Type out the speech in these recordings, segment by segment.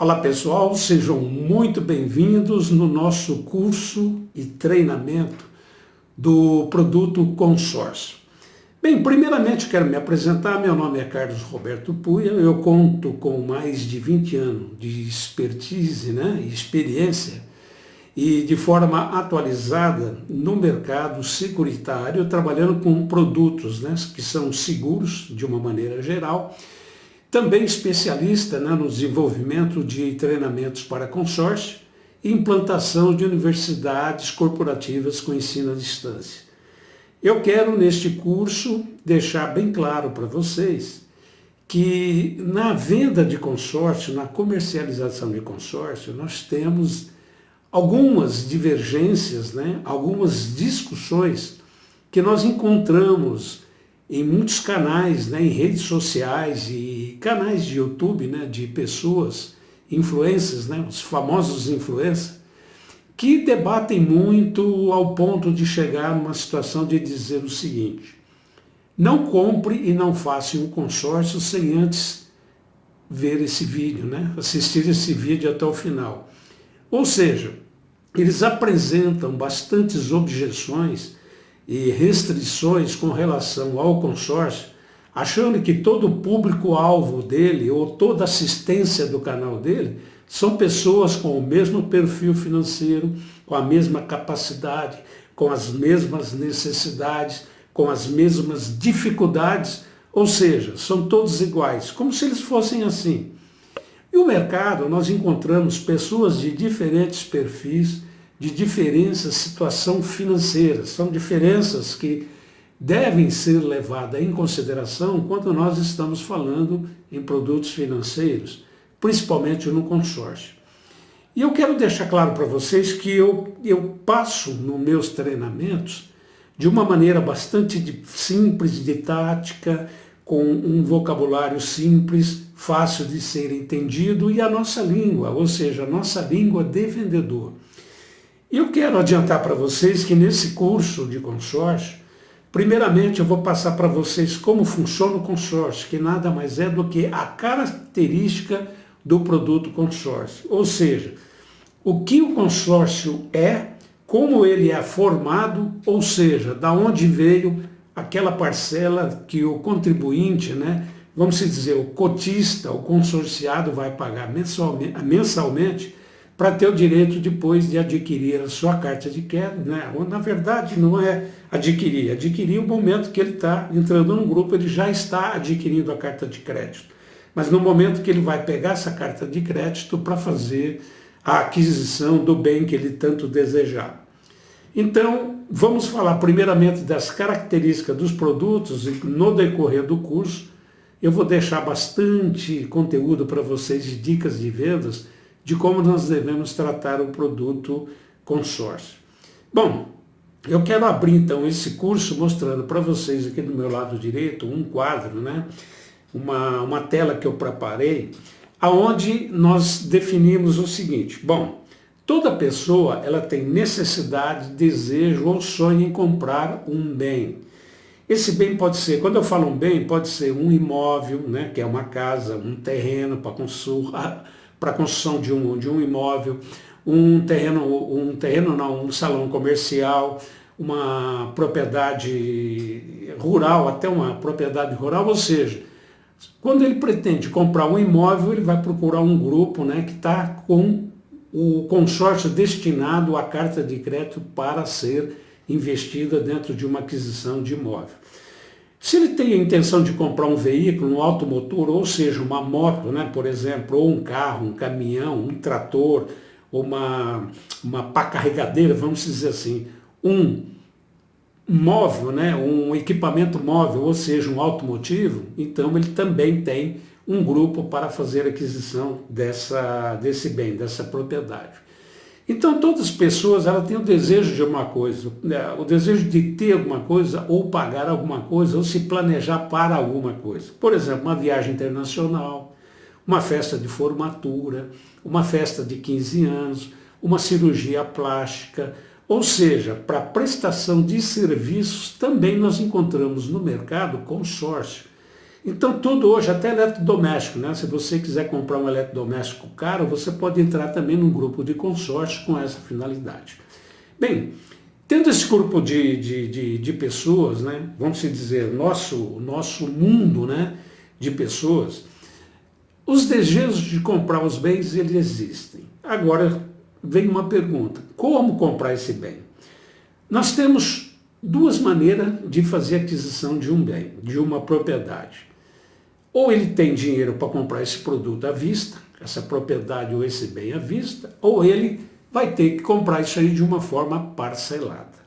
Olá pessoal, sejam muito bem-vindos no nosso curso e treinamento do produto consórcio. Bem, primeiramente quero me apresentar, meu nome é Carlos Roberto Puia, eu conto com mais de 20 anos de expertise e experiência e de forma atualizada no mercado securitário, trabalhando com produtos que são seguros de uma maneira geral. Também especialista no desenvolvimento de treinamentos para consórcio e implantação de universidades corporativas com ensino à distância. Eu quero, neste curso, deixar bem claro para vocês que na venda de consórcio, na comercialização de consórcio, nós temos algumas divergências, algumas discussões que nós encontramos em muitos canais, em redes sociais e canais de YouTube, de pessoas, influencers, os famosos influencers, que debatem muito ao ponto de chegar numa situação de dizer o seguinte: não compre e não faça um consórcio sem antes ver esse vídeo, assistir esse vídeo até o final. Ou seja, eles apresentam bastantes objeções e restrições com relação ao consórcio, achando que todo o público-alvo dele ou toda assistência do canal dele são pessoas com o mesmo perfil financeiro, com a mesma capacidade, com as mesmas necessidades, com as mesmas dificuldades, ou seja, são todos iguais, como se eles fossem assim. E o mercado, nós encontramos pessoas de diferentes perfis, de diferentes situação financeira. São diferenças que devem ser levadas em consideração quando nós estamos falando em produtos financeiros, principalmente no consórcio. E eu quero deixar claro para vocês que eu passo nos meus treinamentos de uma maneira bastante simples, didática, com um vocabulário simples, fácil de ser entendido, e a nossa língua, ou seja, a nossa língua de vendedor. E eu quero adiantar para vocês que nesse curso de consórcio, primeiramente eu vou passar para vocês como funciona o consórcio, que nada mais é do que a característica do produto consórcio. Ou seja, o que o consórcio é, como ele é formado, ou seja, da onde veio aquela parcela que o contribuinte, vamos dizer, o cotista, o consorciado vai pagar mensalmente para ter o direito depois de adquirir a sua carta de crédito, ou na verdade não é adquirir o momento que ele está entrando no grupo, ele já está adquirindo a carta de crédito. Mas no momento que ele vai pegar essa carta de crédito para fazer a aquisição do bem que ele tanto desejar. Então, vamos falar primeiramente das características dos produtos e no decorrer do curso eu vou deixar bastante conteúdo para vocês de dicas de vendas de como nós devemos tratar o produto consórcio. Bom, eu quero abrir então esse curso mostrando para vocês aqui do meu lado direito um quadro, uma tela que eu preparei, aonde nós definimos o seguinte: bom, toda pessoa ela tem necessidade, desejo ou sonho em comprar um bem. Esse bem pode ser, quando eu falo um bem, pode ser um imóvel, que é uma casa, um terreno para a construção de um imóvel, um salão comercial, uma propriedade rural, até uma propriedade rural, ou seja, quando ele pretende comprar um imóvel, ele vai procurar um grupo que está com o consórcio destinado à carta de crédito para ser investida dentro de uma aquisição de imóvel. Se ele tem a intenção de comprar um veículo, um automotor, ou seja, uma moto, por exemplo, ou um carro, um caminhão, um trator, ou uma pá carregadeira, vamos dizer assim, um móvel, um equipamento móvel, ou seja, um automotivo, então ele também tem um grupo para fazer a aquisição desse bem, dessa propriedade. Então todas as pessoas têm o desejo de alguma coisa, o desejo de ter alguma coisa, ou pagar alguma coisa, ou se planejar para alguma coisa. Por exemplo, uma viagem internacional, uma festa de formatura, uma festa de 15 anos, uma cirurgia plástica, ou seja, para prestação de serviços também nós encontramos no mercado consórcio. Então tudo hoje, até eletrodoméstico, né? Se você quiser comprar um eletrodoméstico caro, você pode entrar também num grupo de consórcio com essa finalidade. Bem, tendo esse grupo de pessoas, né? Vamos dizer, nosso mundo, né? De pessoas, os desejos de comprar os bens, eles existem. Agora vem uma pergunta, como comprar esse bem? Nós temos duas maneiras de fazer aquisição de um bem, de uma propriedade. Ou ele tem dinheiro para comprar esse produto à vista, essa propriedade ou esse bem à vista, ou ele vai ter que comprar isso aí de uma forma parcelada.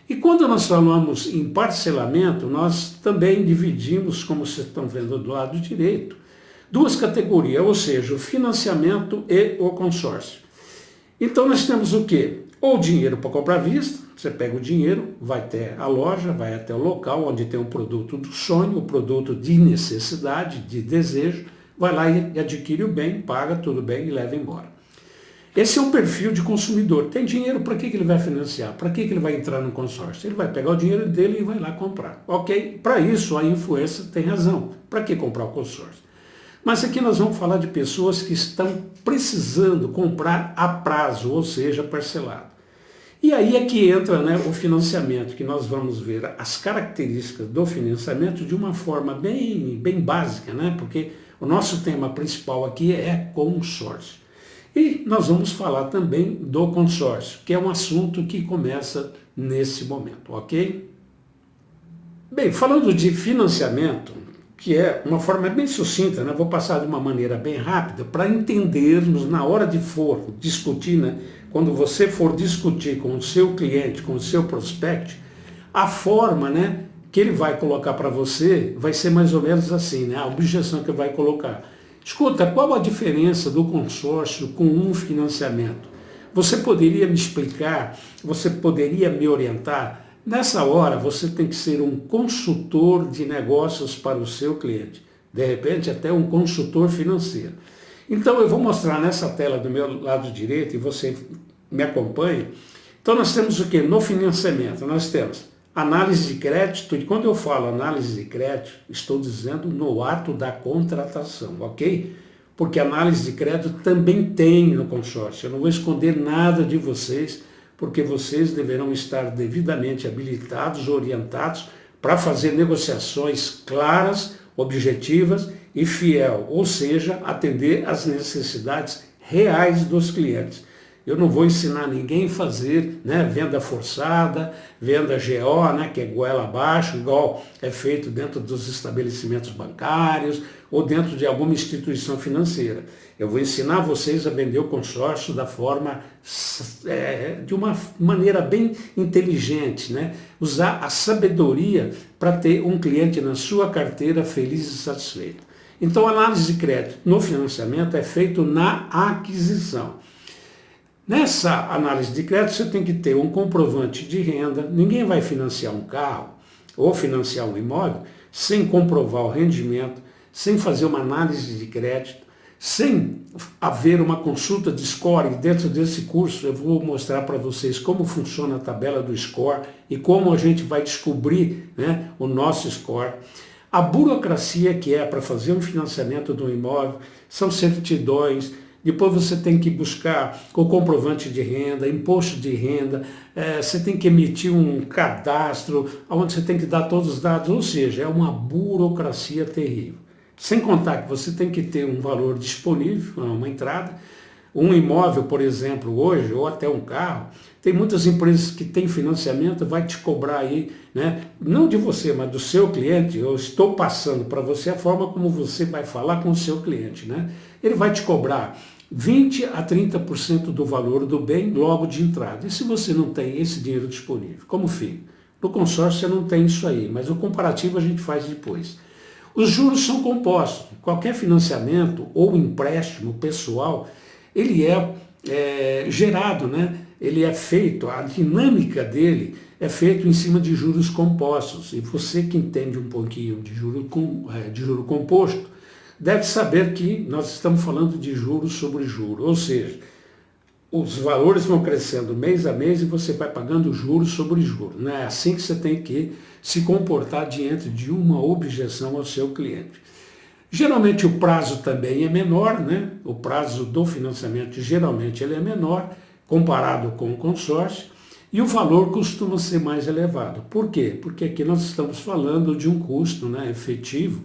E quando nós falamos em parcelamento, nós também dividimos, como vocês estão vendo do lado direito, duas categorias, ou seja, o financiamento e o consórcio. Então nós temos o quê? Ou dinheiro para comprar à vista, você pega o dinheiro, vai até a loja, vai até o local onde tem o produto do sonho, o produto de necessidade, de desejo, vai lá e adquire o bem, paga tudo bem e leva embora. Esse é o perfil de consumidor. Tem dinheiro, para que ele vai financiar? Para que ele vai entrar no consórcio? Ele vai pegar o dinheiro dele e vai lá comprar. Ok? Para isso a influência tem razão. Para que comprar o consórcio? Mas aqui nós vamos falar de pessoas que estão precisando comprar a prazo, ou seja, parcelado. E aí é que entra, né, o financiamento, que nós vamos ver as características do financiamento de uma forma bem básica, né, porque o nosso tema principal aqui é consórcio. E nós vamos falar também do consórcio, que é um assunto que começa nesse momento, ok? Bem, falando de financiamento, que é uma forma bem sucinta, né? Vou passar de uma maneira bem rápida para entendermos na hora de for discutir, né? Quando você for discutir com o seu cliente, com o seu prospect, a forma, né, que ele vai colocar para você vai ser mais ou menos assim, né? A objeção que ele vai colocar. Escuta, qual a diferença do consórcio com um financiamento? Você poderia me explicar? Você poderia me orientar? Nessa hora, você tem que ser um consultor de negócios para o seu cliente. De repente, até um consultor financeiro. Então, eu vou mostrar nessa tela do meu lado direito e você me acompanha. Então, nós temos o quê? No financiamento, nós temos análise de crédito. E quando eu falo análise de crédito, estou dizendo no ato da contratação, ok? Porque análise de crédito também tem no consórcio. Eu não vou esconder nada de vocês, porque vocês deverão estar devidamente habilitados, orientados para fazer negociações claras, objetivas e fiel, ou seja, atender às necessidades reais dos clientes. Eu não vou ensinar ninguém a fazer, né, venda forçada, venda GO, né, que é goela abaixo, igual é feito dentro dos estabelecimentos bancários ou dentro de alguma instituição financeira. Eu vou ensinar vocês a vender o consórcio da forma, de uma maneira bem inteligente, né? Usar a sabedoria para ter um cliente na sua carteira feliz e satisfeito. Então, a análise de crédito no financiamento é feito na aquisição. Nessa análise de crédito, você tem que ter um comprovante de renda. Ninguém vai financiar um carro ou financiar um imóvel sem comprovar o rendimento, sem fazer uma análise de crédito, sem haver uma consulta de score. E dentro desse curso eu vou mostrar para vocês como funciona a tabela do score e como a gente vai descobrir, né, o nosso score. A burocracia que é para fazer um financiamento de um imóvel são certidões. Depois você tem que buscar o comprovante de renda, imposto de renda, você tem que emitir um cadastro, onde você tem que dar todos os dados, ou seja, é uma burocracia terrível. Sem contar que você tem que ter um valor disponível, uma entrada. Um imóvel, por exemplo, hoje, ou até um carro, tem muitas empresas que têm financiamento, vai te cobrar aí, né? Não de você, mas do seu cliente. Eu estou passando para você a forma como você vai falar com o seu cliente, né? Ele vai te cobrar 20% a 30% do valor do bem logo de entrada. E se você não tem esse dinheiro disponível, como fica? No consórcio você não tem isso aí, mas o comparativo a gente faz depois. Os juros são compostos. Qualquer financiamento ou empréstimo pessoal, ele é gerado, né? Ele é feito, a dinâmica dele é feito em cima de juros compostos. E você que entende um pouquinho de juro composto, deve saber que nós estamos falando de juros sobre juros, ou seja, os valores vão crescendo mês a mês e você vai pagando juros sobre juros. Não é assim que você tem que se comportar diante de uma objeção ao seu cliente. Geralmente o prazo também é menor, né? O prazo do financiamento geralmente ele é menor comparado com o consórcio e o valor costuma ser mais elevado. Por quê? Porque aqui nós estamos falando de um custo, né, efetivo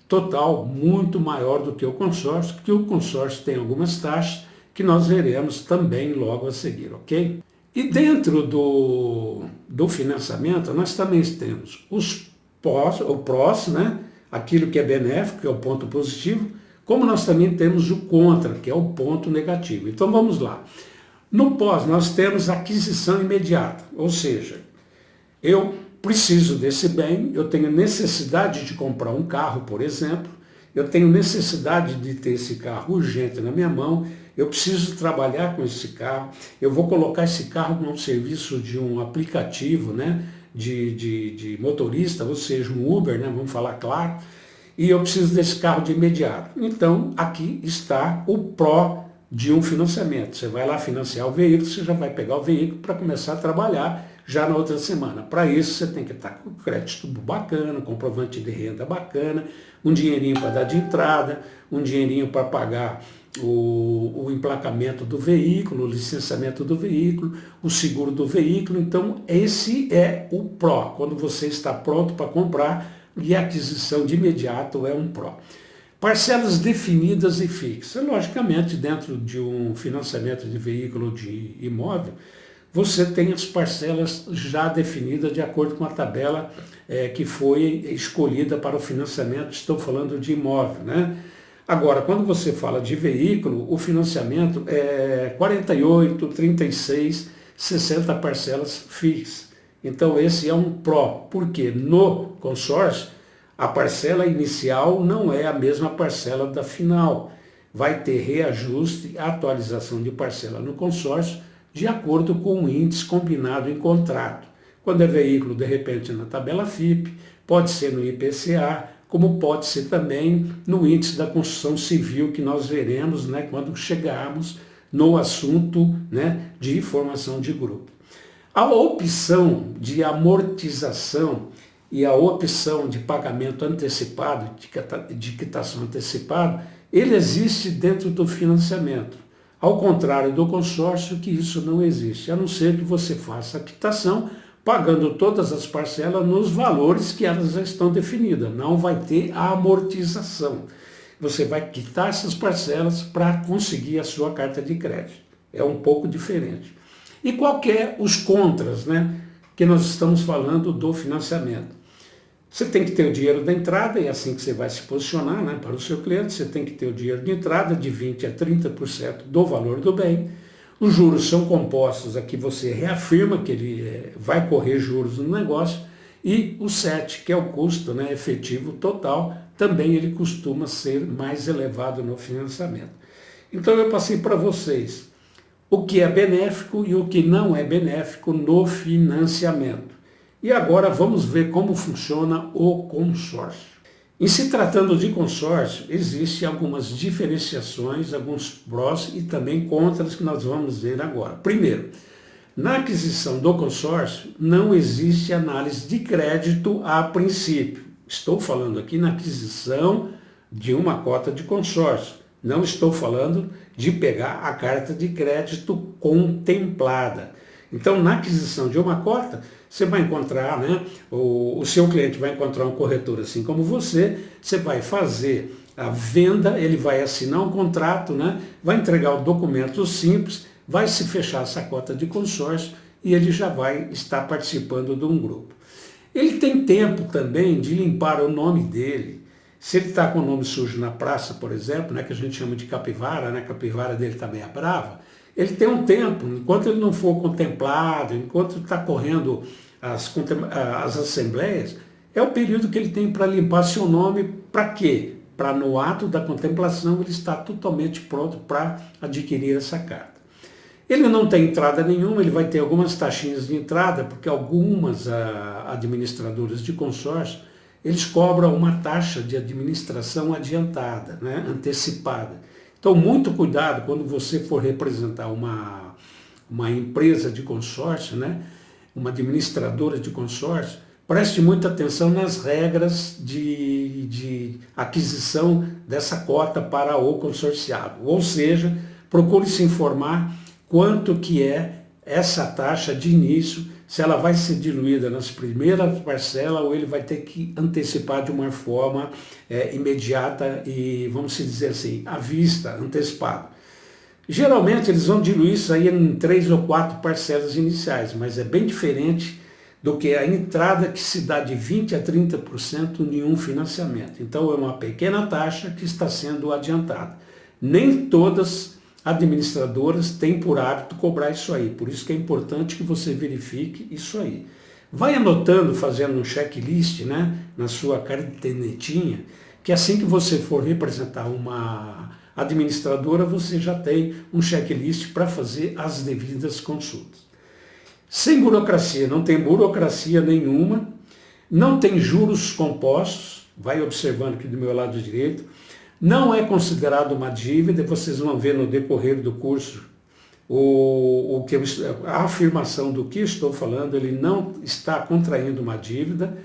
total muito maior do que o consórcio, porque o consórcio tem algumas taxas que nós veremos também logo a seguir, ok? E dentro do financiamento, nós também temos o prós, né? Aquilo que é benéfico, que é o ponto positivo, como nós também temos o contra, que é o ponto negativo. Então vamos lá. No pós, nós temos aquisição imediata, ou seja, eu preciso desse bem, eu tenho necessidade de comprar um carro, por exemplo, eu tenho necessidade de ter esse carro urgente na minha mão, eu preciso trabalhar com esse carro, eu vou colocar esse carro num serviço de um aplicativo, né, de motorista, ou seja, um Uber, né, vamos falar claro, e eu preciso desse carro de imediato. Então, aqui está o pró de um financiamento. Você vai lá financiar o veículo, você já vai pegar o veículo para começar a trabalhar já na outra semana. Para isso, você tem que estar com crédito bacana, comprovante de renda bacana, um dinheirinho para dar de entrada, um dinheirinho para pagar o emplacamento do veículo, o licenciamento do veículo, o seguro do veículo. Então, esse é o pró, quando você está pronto para comprar e a aquisição de imediato é um pró. Parcelas definidas e fixas. Logicamente, dentro de um financiamento de veículo de imóvel, você tem as parcelas já definidas de acordo com a tabela que foi escolhida para o financiamento. Estou falando de imóvel, né? Agora, quando você fala de veículo, o financiamento é 48, 36, 60 parcelas fixas. Então, esse é um pró, porque no consórcio, a parcela inicial não é a mesma parcela da final. Vai ter reajuste, atualização de parcela no consórcio, de acordo com o índice combinado em contrato. Quando é veículo, de repente, na tabela FIPE, pode ser no IPCA, como pode ser também no índice da construção civil, que nós veremos, né, quando chegarmos no assunto, né, de informação de grupo. A opção de amortização e a opção de pagamento antecipado, de quitação antecipada, ele existe dentro do financiamento. Ao contrário do consórcio, que isso não existe, a não ser que você faça a quitação pagando todas as parcelas nos valores que elas já estão definidas. Não vai ter a amortização. Você vai quitar essas parcelas para conseguir a sua carta de crédito. É um pouco diferente. E qual que é os contras, né, que nós estamos falando do financiamento? Você tem que ter o dinheiro da entrada, e é assim que você vai se posicionar, né, para o seu cliente. Você tem que ter o dinheiro de entrada de 20% a 30% do valor do bem. Os juros são compostos, aqui você reafirma que ele vai correr juros no negócio. E o 7, que é o custo, né, efetivo total, também ele costuma ser mais elevado no financiamento. Então eu passei para vocês o que é benéfico e o que não é benéfico no financiamento. E agora vamos ver como funciona o consórcio. Em se tratando de consórcio, existem algumas diferenciações, alguns prós e também contras que nós vamos ver agora. Primeiro, na aquisição do consórcio, não existe análise de crédito a princípio. Estou falando aqui na aquisição de uma cota de consórcio. Não estou falando de pegar a carta de crédito contemplada. Então, na aquisição de uma cota, você vai encontrar, né, o seu cliente vai encontrar um corretor assim como você vai fazer a venda, ele vai assinar um contrato, né, vai entregar o documento simples, vai se fechar essa cota de consórcio e ele já vai estar participando de um grupo. Ele tem tempo também de limpar o nome dele. Se ele está com o nome sujo na praça, por exemplo, né, que a gente chama de capivara, né, a capivara dele está meio brava, ele tem um tempo, enquanto ele não for contemplado, enquanto está correndo as assembleias, é o período que ele tem para limpar seu nome. Para quê? Para no ato da contemplação ele estar totalmente pronto para adquirir essa carta. Ele não tem entrada nenhuma, ele vai ter algumas taxinhas de entrada, porque algumas administradoras de consórcio, eles cobram uma taxa de administração adiantada, né, antecipada. Então, muito cuidado quando você for representar uma empresa de consórcio, né? Uma administradora de consórcio, preste muita atenção nas regras de aquisição dessa cota para o consorciado. Ou seja, procure se informar quanto que é essa taxa de início, se ela vai ser diluída nas primeiras parcelas ou ele vai ter que antecipar de uma forma imediata e, vamos dizer assim, à vista, antecipado. Geralmente eles vão diluir isso aí em 3 ou 4 parcelas iniciais, mas é bem diferente do que a entrada que se dá de 20% a 30% em um financiamento. Então é uma pequena taxa que está sendo adiantada. Nem todas administradoras têm por hábito cobrar isso aí, por isso que é importante que você verifique isso aí. Vai anotando, fazendo um checklist, né, na sua cadernetinha, que assim que você for representar uma administradora, você já tem um checklist para fazer as devidas consultas. Sem burocracia, não tem burocracia nenhuma, não tem juros compostos, vai observando aqui do meu lado direito, não é considerado uma dívida, vocês vão ver no decorrer do curso a afirmação do que estou falando, ele não está contraindo uma dívida,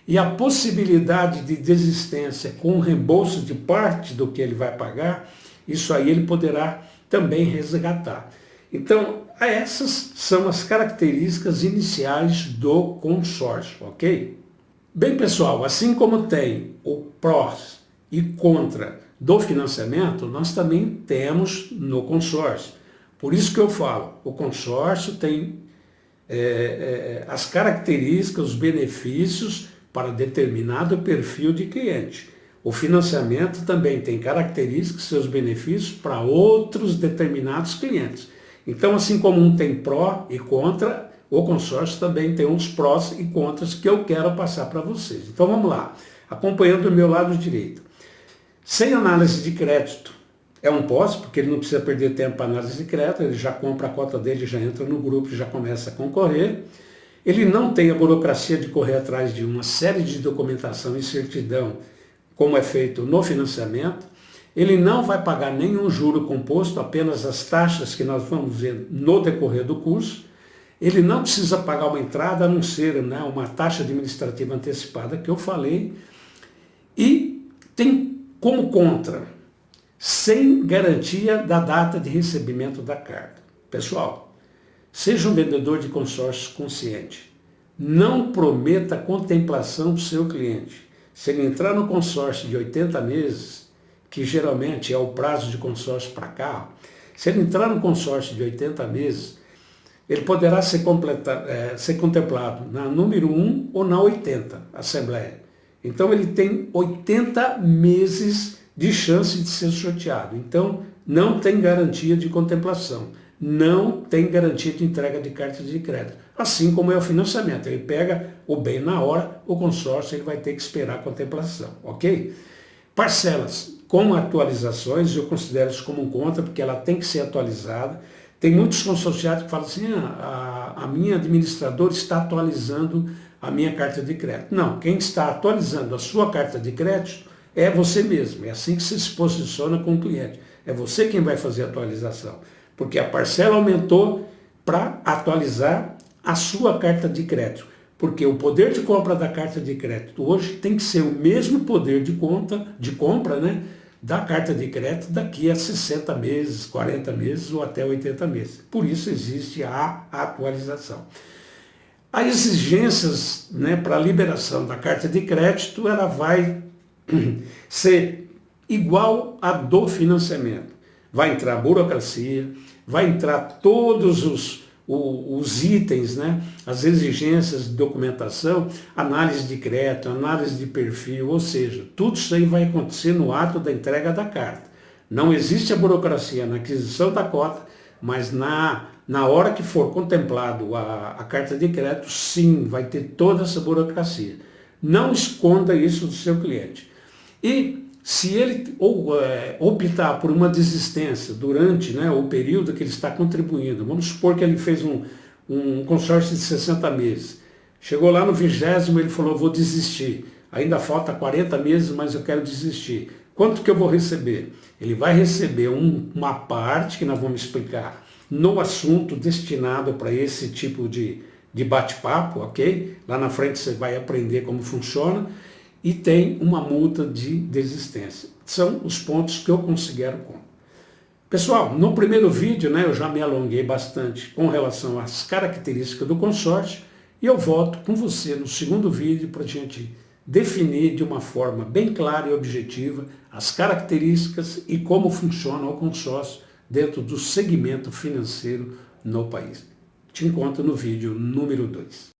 e a possibilidade de desistência com reembolso de parte do que ele vai pagar, isso aí ele poderá também resgatar. Então, essas são as características iniciais do consórcio, ok? Bem, pessoal, assim como tem o prós e contra do financiamento, nós também temos no consórcio. Por isso que eu falo, o consórcio tem as características, os benefícios para determinado perfil de cliente. O financiamento também tem características, seus benefícios para outros determinados clientes. Então, assim como um tem pró e contra, o consórcio também tem uns prós e contras que eu quero passar para vocês. Então, vamos lá. Acompanhando do meu lado direito. Sem análise de crédito, é um pós, porque ele não precisa perder tempo para análise de crédito, ele já compra a cota dele, já entra no grupo, já começa a concorrer. Ele não tem a burocracia de correr atrás de uma série de documentação e certidão, como é feito no financiamento. Ele não vai pagar nenhum juro composto, apenas as taxas que nós vamos ver no decorrer do curso. Ele não precisa pagar uma entrada, a não ser, né, uma taxa administrativa antecipada que eu falei. E tem como contra, sem garantia da data de recebimento da carta. Pessoal, seja um vendedor de consórcio consciente. Não prometa contemplação para o seu cliente. Se ele entrar no consórcio de 80 meses, que geralmente é o prazo de consórcio para carro, se ele entrar no consórcio de 80 meses, ele poderá ser contemplado na número 1 ou na 80, Assembleia. Então ele tem 80 meses de chance de ser sorteado. Então não tem garantia de contemplação, não tem garantia de entrega de carta de crédito. Assim como é o financiamento, ele pega o bem na hora, o consórcio ele vai ter que esperar a contemplação, ok? Parcelas com atualizações, eu considero isso como um contra, porque ela tem que ser atualizada. Tem muitos consorciados que falam assim, a minha administradora está atualizando a minha carta de crédito. Não, quem está atualizando a sua carta de crédito é você mesmo. É assim que você se posiciona com o cliente. É você quem vai fazer a atualização. Porque a parcela aumentou para atualizar a sua carta de crédito. Porque o poder de compra da carta de crédito hoje tem que ser o mesmo poder de compra, né, da carta de crédito daqui a 60 meses, 40 meses ou até 80 meses. Por isso existe a atualização. As exigências, né, para a liberação da carta de crédito, ela vai ser igual à do financiamento. Vai entrar burocracia, vai entrar todos os itens, né, as exigências de documentação, análise de crédito, análise de perfil, ou seja, tudo isso aí vai acontecer no ato da entrega da carta. Não existe a burocracia na aquisição da cota, mas na hora que for contemplado a carta de crédito, sim, vai ter toda essa burocracia. Não esconda isso do seu cliente. E se ele optar por uma desistência durante, né, o período que ele está contribuindo, vamos supor que ele fez um consórcio de 60 meses, chegou lá no 20º, ele falou, vou desistir, ainda falta 40 meses, mas eu quero desistir. Quanto que eu vou receber? Ele vai receber uma parte que nós vamos explicar no assunto destinado para esse tipo de bate-papo, ok? Lá na frente você vai aprender como funciona. E tem uma multa de desistência. São os pontos que eu considero como. Pessoal, no primeiro vídeo, eu já me alonguei bastante com relação às características do consórcio e eu volto com você no segundo vídeo para a gente definir de uma forma bem clara e objetiva as características e como funciona o consórcio dentro do segmento financeiro no país. Te encontro no vídeo número 2.